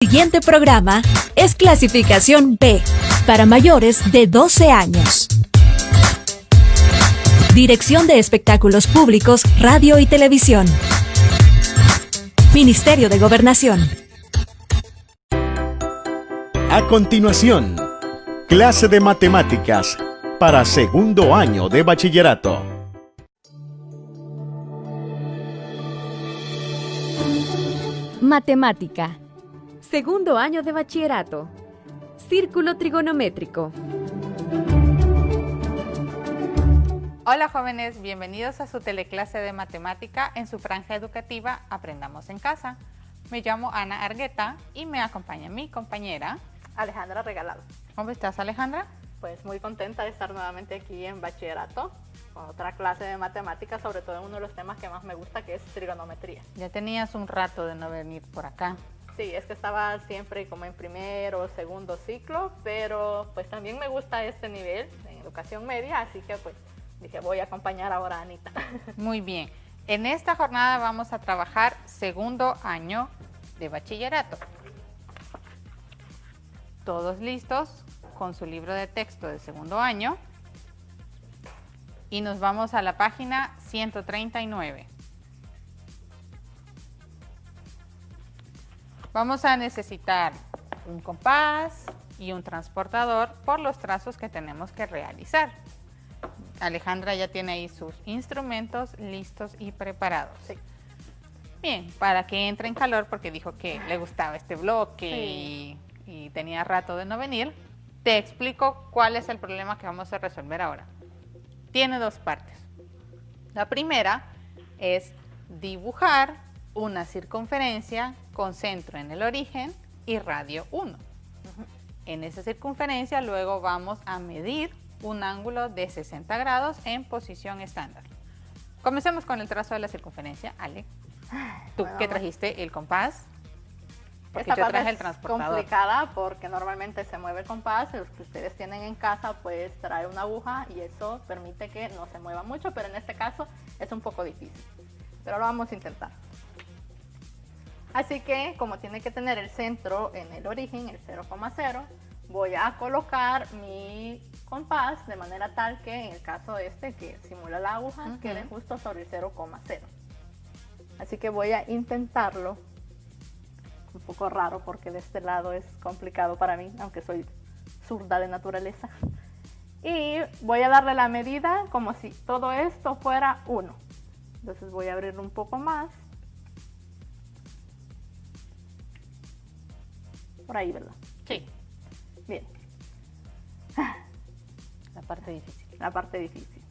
El siguiente programa es clasificación B, para mayores de 12 años. Dirección de Espectáculos Públicos, Radio y Televisión. Ministerio de Gobernación. A continuación, clase de matemáticas para segundo año de bachillerato. Matemática. Segundo año de bachillerato. Círculo trigonométrico. Hola jóvenes, bienvenidos a su teleclase de matemática en su franja educativa Aprendamos en Casa. Me llamo Ana Argueta y me acompaña mi compañera Alejandra Regalado. ¿Cómo estás, Alejandra? Pues muy contenta de estar nuevamente aquí en bachillerato con otra clase de matemáticas, sobre todo en uno de los temas que más me gusta, que es trigonometría. Ya tenías un rato de no venir por acá. Sí, es que estaba siempre como en primer o segundo ciclo, pero pues también me gusta este nivel en educación media, así que pues dije voy a acompañar ahora a Anita. Muy bien. En esta jornada vamos a trabajar segundo año de bachillerato. Todos listos con su libro de texto de segundo año y nos vamos a la página 139. Vamos a necesitar un compás y un transportador por los trazos que tenemos que realizar. Alejandra ya tiene ahí sus instrumentos listos y preparados. Sí. Bien, para que entre en calor, porque dijo que le gustaba este bloque Sí. y tenía rato de no venir, te explico cuál es el problema que vamos a resolver ahora. Tiene dos partes. La primera es dibujar una circunferencia con centro en el origen y radio 1. En esa circunferencia luego vamos a medir un ángulo de 60 grados en posición estándar. Comencemos con el trazo de la circunferencia. Ale, tú Bueno, que trajiste el compás, porque Esta yo parte traje el es transportador. complicada porque normalmente se mueve el compás, los que ustedes tienen en casa pues trae una aguja y eso permite que no se mueva mucho, pero en este caso es un poco difícil, pero lo vamos a intentar. Así que como tiene que tener el centro en el origen, el 0,0, voy a colocar mi compás de manera tal que en el caso este que simula la aguja quede justo sobre el 0,0. Así que voy a intentarlo. Un poco raro porque de este lado es complicado para mí, aunque soy zurda de naturaleza. Y voy a darle la medida como si todo esto fuera 1. Entonces voy a abrirlo un poco más. Por ahí, ¿verdad? Sí, Bien, la parte difícil. la parte difícil.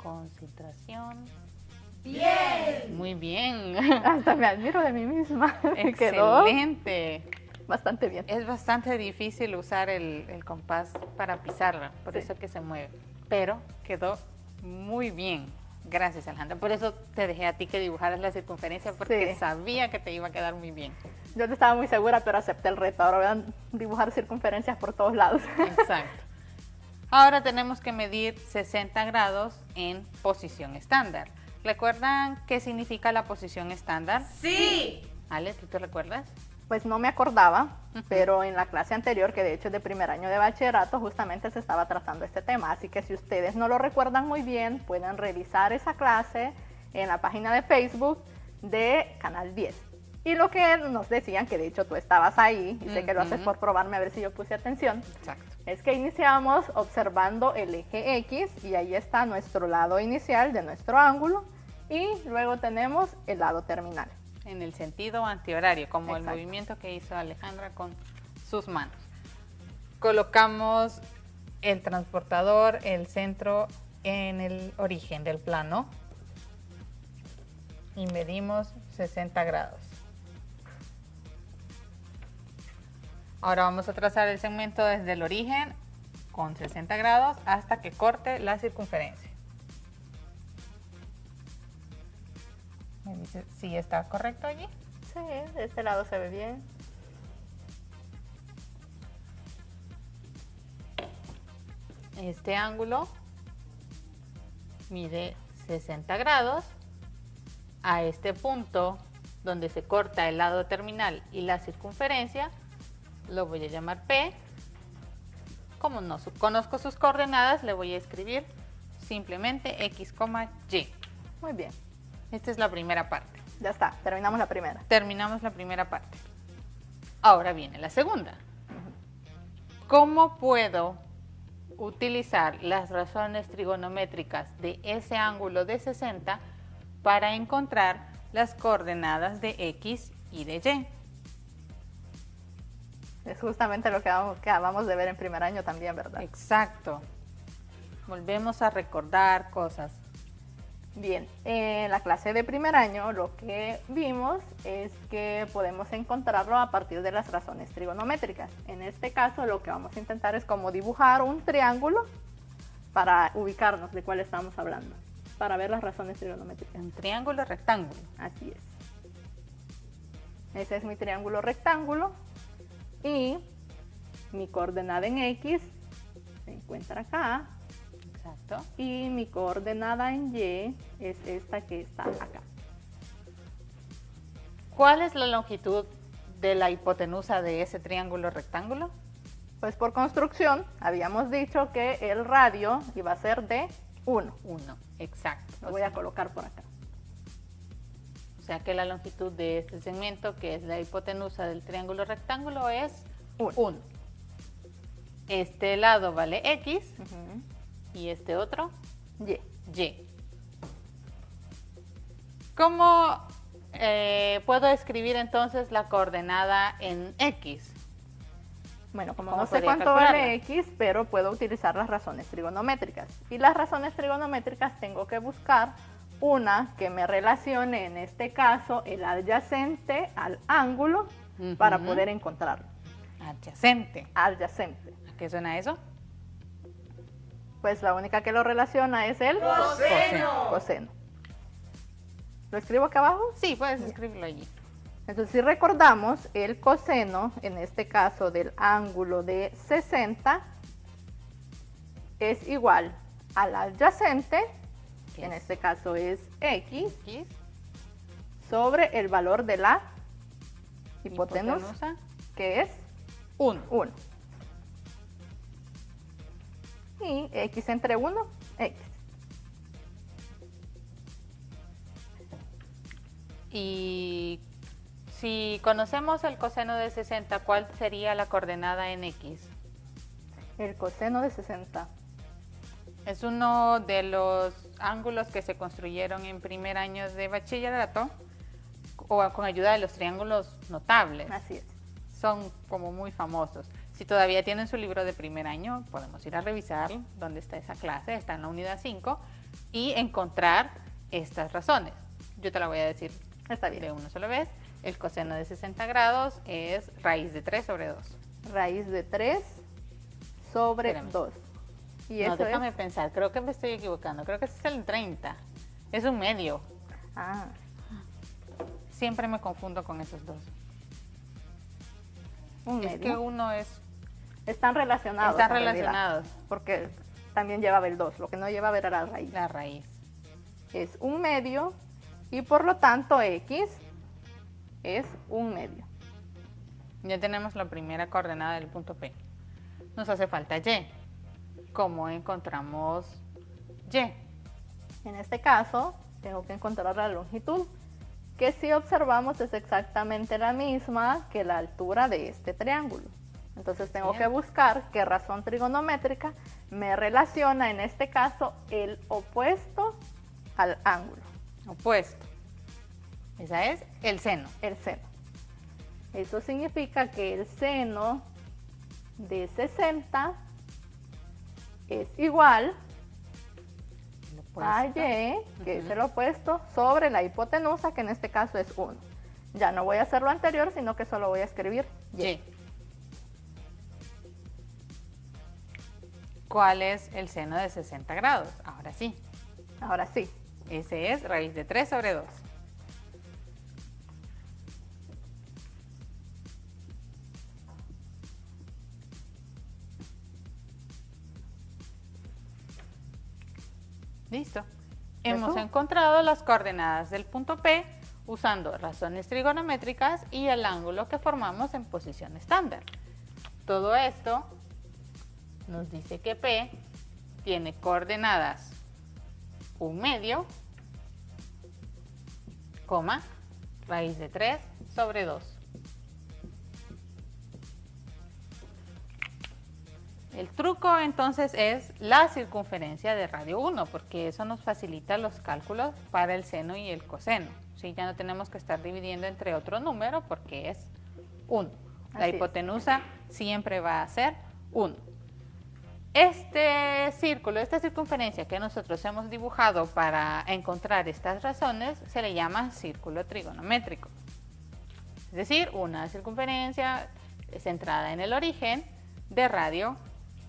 Concentración. ¡Bien! Muy bien. Hasta me admiro de mí misma. Quedó Excelente. bastante bien. Es bastante difícil usar el compás para pisarla, por Sí. eso que se mueve. Pero quedó muy bien. Gracias, Alejandra. Por eso te dejé a ti que dibujaras la circunferencia, porque Sí. sabía que te iba a quedar muy bien. Yo no estaba muy segura, pero acepté el reto. Ahora voy a dibujar circunferencias por todos lados. Exacto. Ahora tenemos que medir 60 grados en posición estándar. ¿Recuerdan qué significa la posición estándar? ¡Sí! Ale, ¿tú te recuerdas? Pues no me acordaba, pero en la clase anterior, que de hecho es de primer año de bachillerato, justamente se estaba tratando este tema. Así que si ustedes no lo recuerdan muy bien, pueden revisar esa clase en la página de Facebook de Canal 10. Y lo que nos decían, que de hecho tú estabas ahí, y sé que lo haces por probarme a ver si yo puse atención, Exacto. es que iniciamos observando el eje X y ahí está nuestro lado inicial de nuestro ángulo y luego tenemos el lado terminal. En el sentido antihorario, como Exacto. el movimiento que hizo Alejandra con sus manos. Colocamos el transportador, el centro en el origen del plano y medimos 60 grados. Ahora vamos a trazar el segmento desde el origen con 60 grados hasta que corte la circunferencia. Me dice si está correcto allí. Sí, de este lado se ve bien. Este ángulo mide 60 grados. A este punto donde se corta el lado terminal y la circunferencia, lo voy a llamar P. Como no conozco sus coordenadas, le voy a escribir simplemente X, Y. Muy bien. Esta es la primera parte. Ya está, terminamos la primera. Terminamos la primera parte. Ahora viene la segunda. ¿Cómo puedo utilizar las razones trigonométricas de ese ángulo de 60 para encontrar las coordenadas de X y de Y? Es justamente lo que acabamos de ver en primer año también, ¿verdad? Exacto. Volvemos a recordar cosas. Bien, en la clase de primer año lo que vimos es que podemos encontrarlo a partir de las razones trigonométricas. En este caso lo que vamos a intentar es como dibujar un triángulo para ubicarnos de cuál estamos hablando, para ver las razones trigonométricas. Un triángulo rectángulo. Así es. Ese es mi triángulo rectángulo y mi coordenada en X se encuentra acá. Exacto. Y mi coordenada en Y es esta que está acá. ¿Cuál es la longitud de la hipotenusa de ese triángulo rectángulo? Pues por construcción habíamos dicho que el radio iba a ser de 1. 1, exacto. Lo voy a colocar por acá. O sea que la longitud de este segmento, que es la hipotenusa del triángulo rectángulo, es 1. Este lado vale X. Y este otro, Y. Y. ¿Cómo puedo escribir entonces la coordenada en X? Bueno, como ¿Cómo no sé podría cuánto calcularla? vale X, pero puedo utilizar las razones trigonométricas. Y las razones trigonométricas tengo que buscar una que me relacione, en este caso, el adyacente al ángulo para poder encontrarlo. Adyacente. Adyacente. ¿A qué suena eso? Pues la única que lo relaciona es el coseno. ¿Lo escribo acá abajo? Sí, puedes escribirlo allí. Entonces, si recordamos, el coseno, en este caso del ángulo de 60, es igual al adyacente, que en este caso es X, X, sobre el valor de la hipotenusa, hipotenusa, que es 1. 1. Y X entre 1, X. Y si conocemos el coseno de 60, ¿cuál sería la coordenada en X? El coseno de 60. Es uno de los ángulos que se construyeron en primer año de bachillerato o con ayuda de los triángulos notables. Así es. Son como muy famosos. Si todavía tienen su libro de primer año, podemos ir a revisar dónde está esa clase, está en la unidad 5, y encontrar estas razones. Yo te la voy a decir Está bien. de una sola vez. El coseno de 60 grados es raíz de 3 sobre 2. Raíz de 3 sobre Espérame. 2. Y No, eso déjame es... pensar, creo que me estoy equivocando. Creo que ese es el 30. Es un medio. Ah, Siempre me confundo con esos dos. un Es medio. que uno es... Están relacionados. Están en realidad, relacionados. porque también llevaba el 2. Lo que no llevaba era la raíz. La raíz. Es un medio y por lo tanto X es un medio. Ya tenemos la primera coordenada del punto P. Nos hace falta Y. ¿Cómo encontramos Y? En este caso tengo que encontrar la longitud, que si observamos es exactamente la misma que la altura de este triángulo. Entonces tengo Bien. que buscar qué razón trigonométrica me relaciona en este caso el opuesto al ángulo, Opuesto. Esa es el seno. el seno. Eso significa que el seno de 60 es igual El a opuesto. Y, que es el opuesto, sobre la hipotenusa, que en este caso es 1. Ya no voy a hacer lo anterior, sino que solo voy a escribir Y. Y. ¿Cuál es el seno de 60 grados? Ahora sí. Ahora sí, Ese es raíz de 3 sobre 2. Listo. Hemos encontrado las coordenadas del punto P usando razones trigonométricas y el ángulo que formamos en posición estándar. Todo esto nos dice que P tiene coordenadas 1/2, coma, raíz de 3 sobre 2. El truco entonces es la circunferencia de radio 1, porque eso nos facilita los cálculos para el seno y el coseno. ¿Sí? Ya no tenemos que estar dividiendo entre otro número porque es 1. La hipotenusa siempre va a ser 1. Este círculo, esta circunferencia que nosotros hemos dibujado para encontrar estas razones se le llama círculo trigonométrico. Es decir, una circunferencia centrada en el origen de radio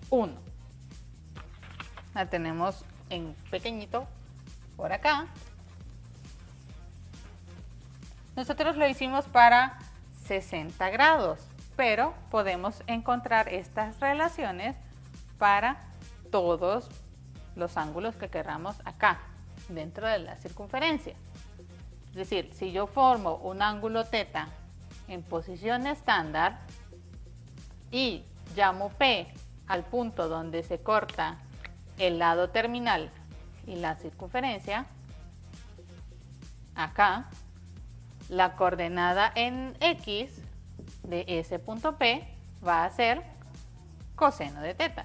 1. La tenemos en pequeñito por acá. Nosotros lo hicimos para 60 grados, pero podemos encontrar estas relaciones para todos los ángulos que queramos acá, dentro de la circunferencia. Es decir, si yo formo un ángulo θ en posición estándar y llamo P al punto donde se corta el lado terminal y la circunferencia, acá, la coordenada en X de ese punto P va a ser coseno de θ.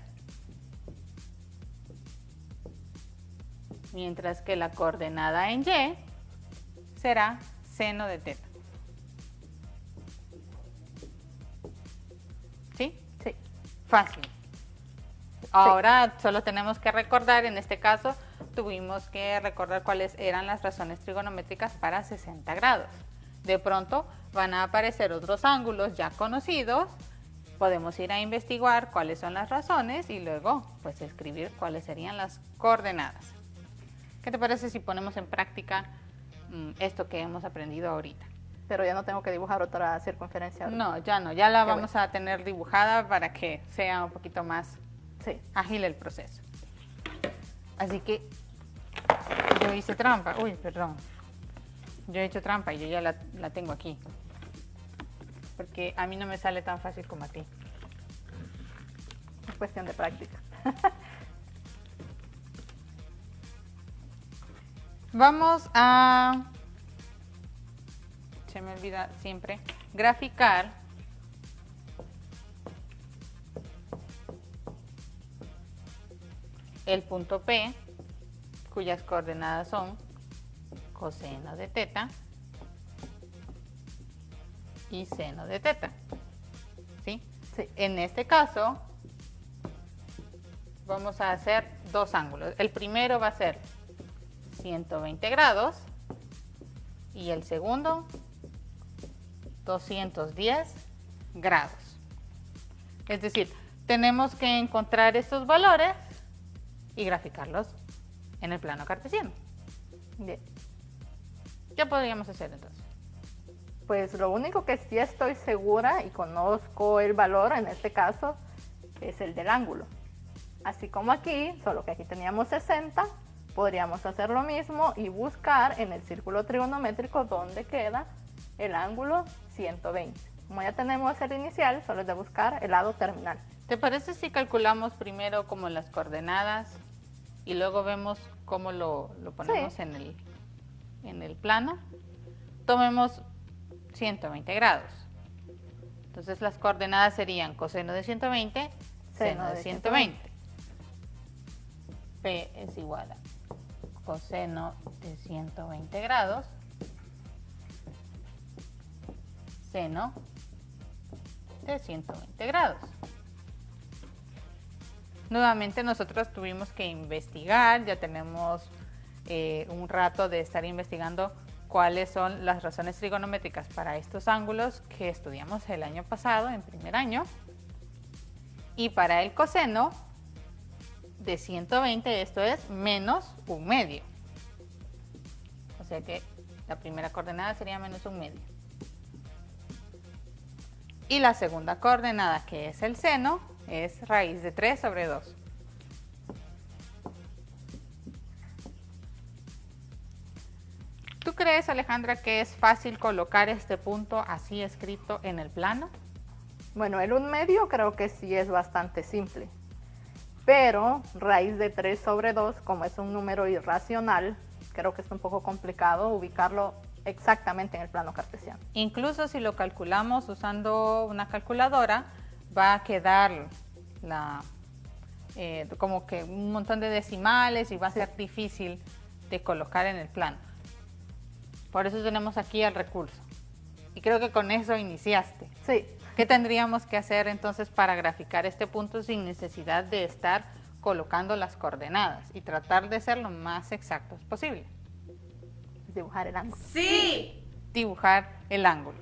Mientras que la coordenada en Y será seno de θ. ¿Sí? Sí. Fácil. Ahora solo tenemos que recordar, en este caso tuvimos que recordar cuáles eran las razones trigonométricas para 60 grados. De pronto van a aparecer otros ángulos ya conocidos, podemos ir a investigar cuáles son las razones y luego pues escribir cuáles serían las coordenadas. ¿Qué te parece si ponemos en práctica esto que hemos aprendido ahorita? Pero ya no tengo que dibujar otra circunferencia. No, ya la vamos a tener dibujada para que sea un poquito más ágil el proceso. Así que yo hice trampa. Uy, perdón. Yo he hecho trampa y yo ya la tengo aquí. Porque a mí no me sale tan fácil como a ti. Es cuestión de práctica. Vamos a, se me olvida siempre, graficar el punto P, cuyas coordenadas son coseno de θ y seno de θ. ¿Sí? Sí. En este caso vamos a hacer dos ángulos. El primero va a ser 120 grados y el segundo 210 grados. Es decir, tenemos que encontrar estos valores y graficarlos en el plano cartesiano. Bien. ¿Qué podríamos hacer entonces? Pues lo único que sí estoy segura y conozco el valor en este caso es el del ángulo. Así como aquí, solo que aquí teníamos 60, podríamos hacer lo mismo y buscar en el círculo trigonométrico dónde queda el ángulo 120. Como ya tenemos el inicial, solo es de buscar el lado terminal. ¿Te parece si calculamos primero como las coordenadas y luego vemos cómo lo ponemos en el plano? Tomemos 120 grados. Entonces las coordenadas serían coseno de 120, seno de 120. P es igual a coseno de 120 grados, seno de 120 grados. Nuevamente nosotros tuvimos que investigar, ya tenemos un rato de estar investigando cuáles son las razones trigonométricas para estos ángulos que estudiamos el año pasado, en primer año. Y para el coseno de 120, esto es menos 1/2. O sea que la primera coordenada sería menos 1/2. Y la segunda coordenada, que es el seno, es raíz de 3 sobre 2. crees, Alejandra, que es fácil colocar este punto así escrito en el plano? Bueno, el 1/2 creo que sí es bastante simple. Pero raíz de 3 sobre 2, como es un número irracional, creo que es un poco complicado ubicarlo exactamente en el plano cartesiano. Incluso si lo calculamos usando una calculadora, va a quedar como que un montón de decimales y va a ser difícil de colocar en el plano. Por eso tenemos aquí el recurso. Y creo que con eso iniciaste. Sí. ¿Qué tendríamos que hacer entonces para graficar este punto sin necesidad de estar colocando las coordenadas y tratar de ser lo más exactos posible? Dibujar el ángulo. Sí. Dibujar el ángulo.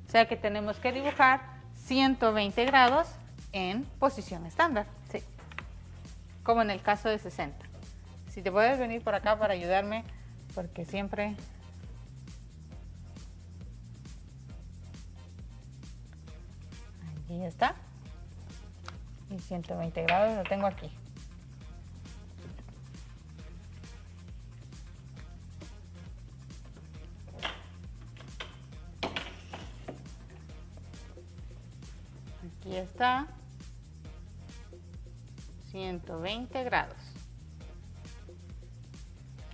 O sea que tenemos que dibujar 120 grados en posición estándar. Sí. Como en el caso de 60. Si te puedes venir por acá para ayudarme, porque siempre... Allí está. Y 120 grados lo tengo aquí. Aquí está. 120 grados.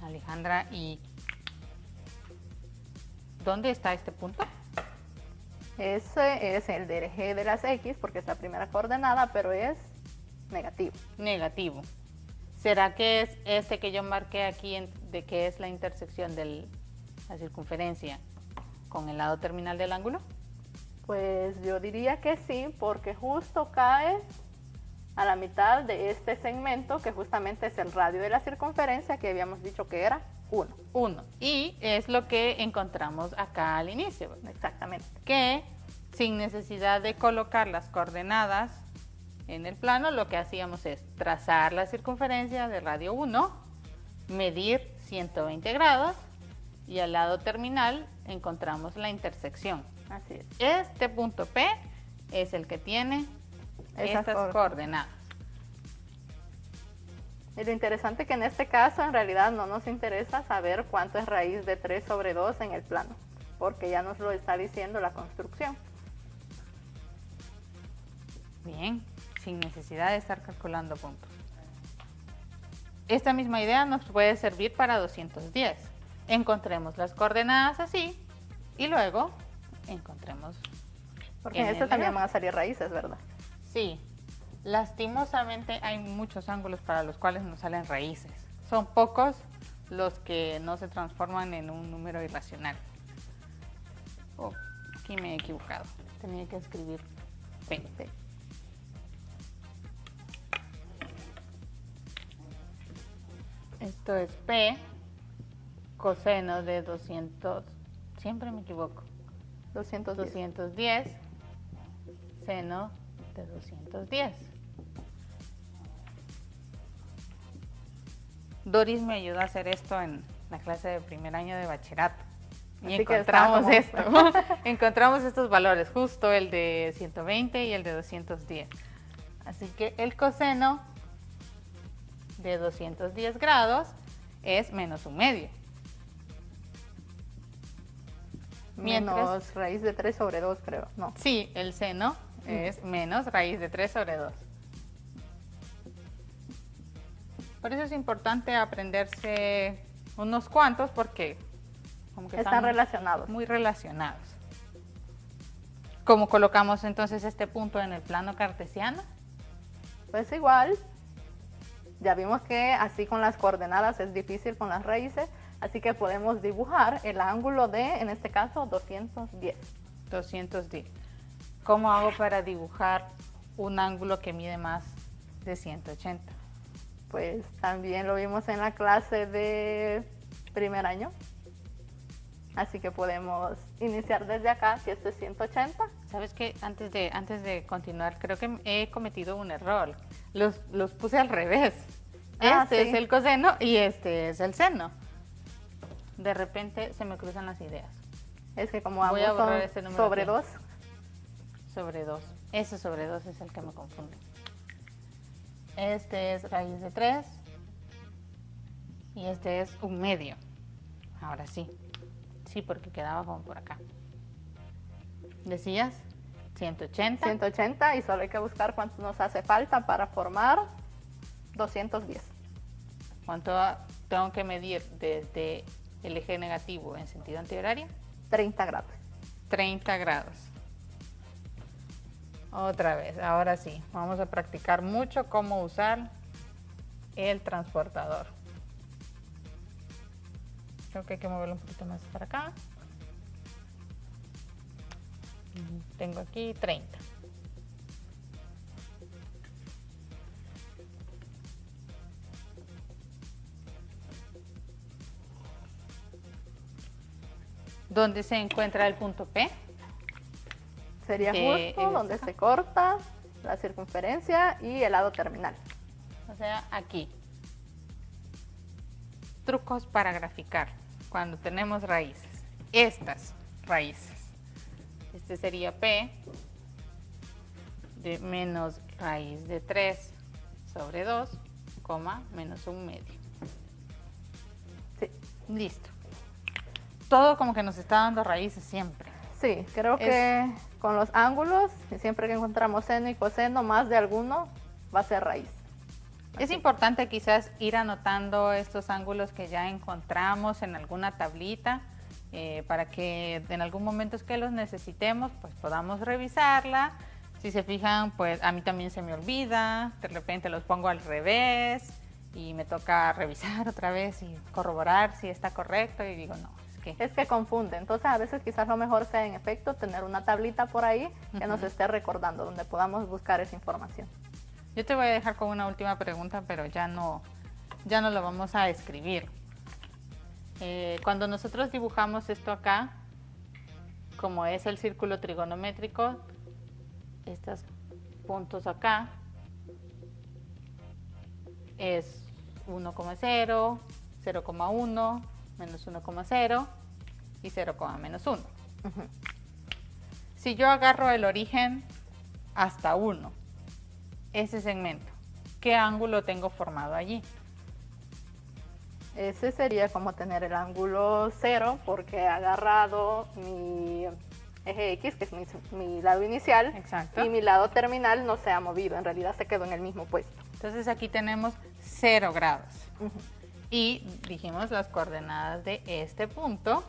Alejandra, ¿y dónde está este punto? Ese es el del eje de las X porque es la primera coordenada, pero es negativo. Negativo. ¿Será que es este que yo marqué aquí de que es la intersección de la circunferencia con el lado terminal del ángulo? Pues yo diría que sí, porque justo cae a la mitad de este segmento, que justamente es el radio de la circunferencia, que habíamos dicho que era 1. 1. Y es lo que encontramos acá al inicio. Exactamente. Que sin necesidad de colocar las coordenadas en el plano, lo que hacíamos es trazar la circunferencia de radio 1, medir 120 grados y al lado terminal encontramos la intersección. Así es. Este punto P es el que tiene estas coordenadas. Y lo interesante que en este caso en realidad no nos interesa saber cuánto es raíz de 3 sobre 2 en el plano, porque ya nos lo está diciendo la construcción. Bien, sin necesidad de estar calculando puntos. Esta misma idea nos puede servir para 210. Encontremos las coordenadas así y luego encontremos... Porque en este también van a salir raíces, ¿verdad? Sí, lastimosamente hay muchos ángulos para los cuales nos salen raíces. Son pocos los que no se transforman en un número irracional. Oh, aquí me he equivocado. Tenía que escribir P. Esto es P, coseno de 200, siempre me equivoco, 210, seno de 210. Doris me ayudó a hacer esto en la clase de primer año de bachillerato. Y Así que encontramos esto, encontramos estos valores, justo el de 120 y el de 210. Así que el coseno de 210 grados es menos 1/2. Menos raíz de 3 sobre 2, creo. No. Sí, el seno es menos raíz de 3 sobre 2. Por eso es importante aprenderse unos cuantos porque como que están relacionados. Muy relacionados. ¿Cómo colocamos entonces este punto en el plano cartesiano? Pues igual, ya vimos que así con las coordenadas es difícil con las raíces, así que podemos dibujar el ángulo de, en este caso, 210. 210. ¿Cómo hago para dibujar un ángulo que mide más de 180? Pues también lo vimos en la clase de primer año. Así que podemos iniciar desde acá, si esto es 180. ¿Sabes qué? Antes de continuar, creo que he cometido un error. Los puse al revés. Este es el coseno y este es el seno. De repente se me cruzan las ideas. Es que como ambos son sobre 2. Sobre 2. Ese sobre 2 es el que me confunde. Este es raíz de 3 y este es 1/2. Ahora sí. Sí, porque quedaba como por acá. ¿Decías? 180. 180 y solo hay que buscar cuánto nos hace falta para formar 210. ¿Cuánto tengo que medir desde el eje negativo en sentido antihorario? 30 grados. 30 grados. Otra vez, ahora sí, vamos a practicar mucho cómo usar el transportador. Creo que hay que moverlo un poquito más para acá. Tengo aquí 30. ¿Dónde se encuentra el punto P? Sería justo donde se corta la circunferencia y el lado terminal. O sea, aquí. Trucos para graficar cuando tenemos raíces. Estas raíces. Este sería P de menos raíz de 3 sobre 2, menos 1/2. Sí. Listo. Todo como que nos está dando raíces siempre. Sí, creo que con los ángulos, siempre que encontramos seno y coseno, más de alguno va a ser raíz. Es importante quizás ir anotando estos ángulos que ya encontramos en alguna tablita para que en algún momento que los necesitemos, pues podamos revisarla. Si se fijan, pues a mí también se me olvida, de repente los pongo al revés y me toca revisar otra vez y corroborar si está correcto y digo, no, es que confunde. Entonces a veces quizás lo mejor sea en efecto tener una tablita por ahí que nos esté recordando, donde podamos buscar esa información. Yo te voy a dejar con una última pregunta, pero ya no lo vamos a escribir. Cuando nosotros dibujamos esto acá, como es el círculo trigonométrico, estos puntos acá es 1,0, 0,1, menos 1,0 y 0, menos 1. Si yo agarro el origen hasta 1, ese segmento, ¿qué ángulo tengo formado allí? Ese sería como tener el ángulo 0 porque he agarrado mi eje X, que es mi lado inicial. Exacto. Y mi lado terminal no se ha movido, en realidad se quedó en el mismo puesto. Entonces aquí tenemos 0 grados. Y dijimos las coordenadas de este punto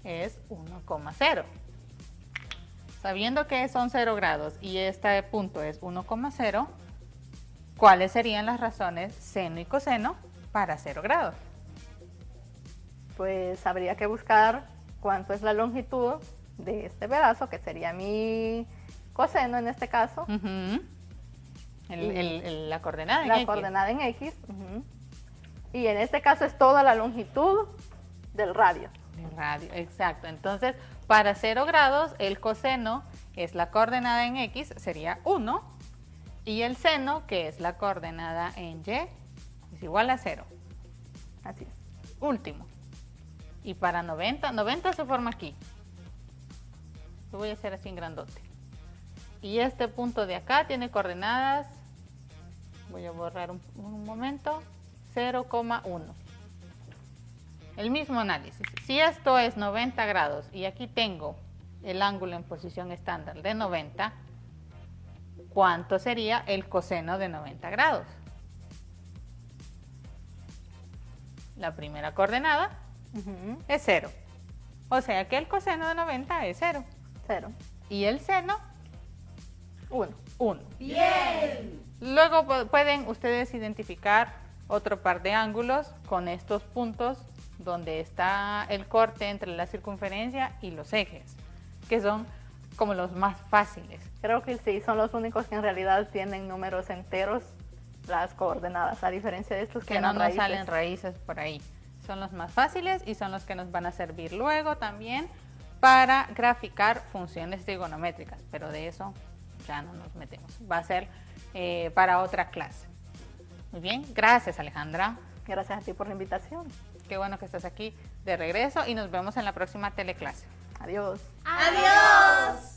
es 1,0. Sabiendo que son 0 grados y este punto es 1,0, ¿cuáles serían las razones seno y coseno para 0 grados? Pues habría que buscar cuánto es la longitud de este pedazo, que sería mi coseno en este caso. La coordenada en la X. coordenada en X. Y en este caso es toda la longitud del radio. Del radio, exacto. Entonces, para 0 grados, el coseno es la coordenada en X, sería 1. Y el seno, que es la coordenada en Y, es igual a 0. Así es. Último. Y para 90 se forma aquí. Lo voy a hacer así en grandote. Y este punto de acá tiene coordenadas, voy a borrar un momento, 0,1. El mismo análisis. Si esto es 90 grados y aquí tengo el ángulo en posición estándar de 90, ¿cuánto sería el coseno de 90 grados? La primera coordenada es 0. O sea que el coseno de 90 es 0. 0. Y el seno, 1. 1. ¡Bien! Luego pueden ustedes identificar otro par de ángulos con estos puntos donde está el corte entre la circunferencia y los ejes, que son como los más fáciles. Creo que sí, son los únicos que en realidad tienen números enteros las coordenadas, a diferencia de estos que no nos salen raíces por ahí. Son los más fáciles y son los que nos van a servir luego también para graficar funciones trigonométricas, pero de eso ya no nos metemos. Va a ser para otra clase. Muy bien, gracias Alejandra. Gracias a ti por la invitación. Qué bueno que estás aquí de regreso y nos vemos en la próxima teleclase. Adiós. ¡Adiós!